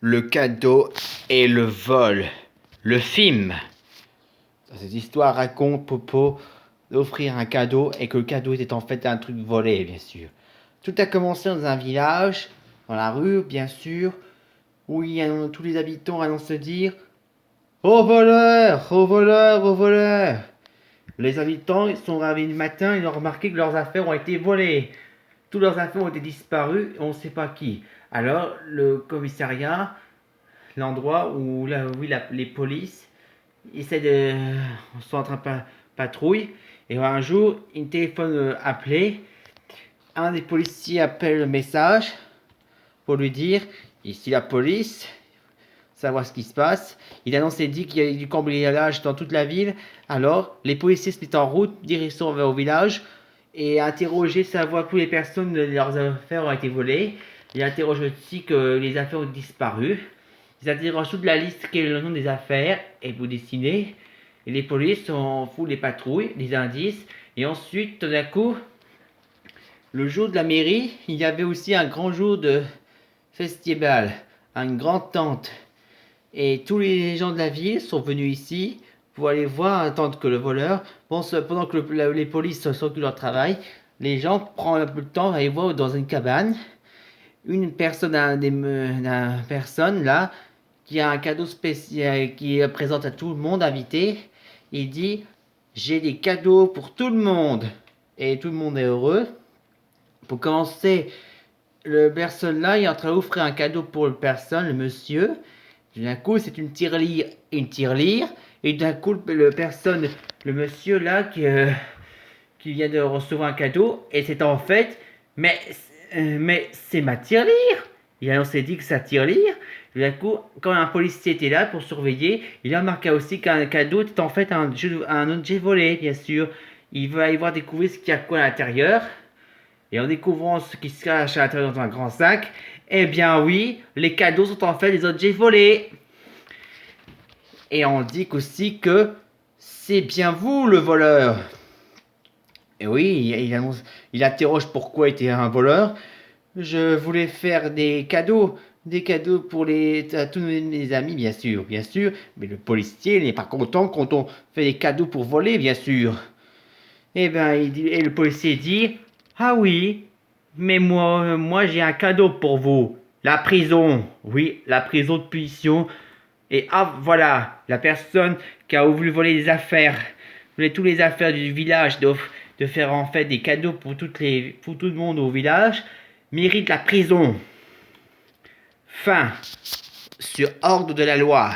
Le cadeau et le vol. Le film. Cette histoire raconte Popo d'offrir un cadeau et que le cadeau était en fait un truc volé, bien sûr. Tout a commencé dans un village, dans la rue, bien sûr, où tous les habitants allons se dire Au voleur, au voleur, au voleur. Les habitants ils sont réveillés le matin, ils ont remarqué que leurs affaires ont été volées. Toutes leurs affaires ont été disparues et on ne sait pas qui. Alors, le commissariat, l'endroit où les polices sont en train de patrouille. Et un jour, une téléphone appelé. Un des policiers appelle le message pour lui dire ici la police, savoir ce qui se passe. Il annonce et dit qu'il y a du cambriolage dans toute la ville. Alors, les policiers se mettent en route, direction vers au village et interroger, savoir toutes les personnes, leurs affaires ont été volées. Il interroge aussi que les affaires ont disparu. Ils interrogent toute la liste, quel est le nom des affaires, et vous dessinez. Et les polices font les patrouilles, les indices. Et ensuite, tout d'un coup, le jour de la mairie, il y avait aussi un grand jour de festival, une grande tente. Et tous les gens de la ville sont venus ici pour aller voir, attendre que le voleur, pendant que les polices s'occupent de leur travail, les gens prennent un peu de temps à aller voir dans une cabane une personne, personne là, qui a un cadeau spécial, qui présente à tout le monde invité. Il dit j'ai des cadeaux pour tout le monde. Et tout le monde est heureux. Pour commencer, le personne là il est en train d'offrir un cadeau pour le personne, le monsieur. D'un coup, c'est une tirelire. Et d'un coup, le monsieur là qui vient de recevoir un cadeau, et c'est en fait, mais c'est ma tirelire. Et alors, on s'est dit que c'est sa tirelire. D'un coup, quand un policier était là pour surveiller, il a remarqué aussi qu'un cadeau était en fait un objet volé, bien sûr. Il va aller voir découvrir ce qu'il y a quoi à l'intérieur. Et en découvrant ce qui se cache à l'intérieur dans un grand sac, eh bien oui, les cadeaux sont en fait des objets volés. Et on dit aussi que c'est bien vous le voleur. Et oui, il interroge pourquoi était un voleur. Je voulais faire des cadeaux pour à tous mes amis, bien sûr. Mais le policier n'est pas content quand on fait des cadeaux pour voler, bien sûr. Et le policier dit, ah oui, mais moi j'ai un cadeau pour vous. La prison. Oui, la prison de punition. Et ah voilà, la personne qui a voulu voler des affaires, voler toutes les affaires du village, de faire en fait des cadeaux pour tout le monde au village, mérite la prison. Fin. Sur ordre de la loi.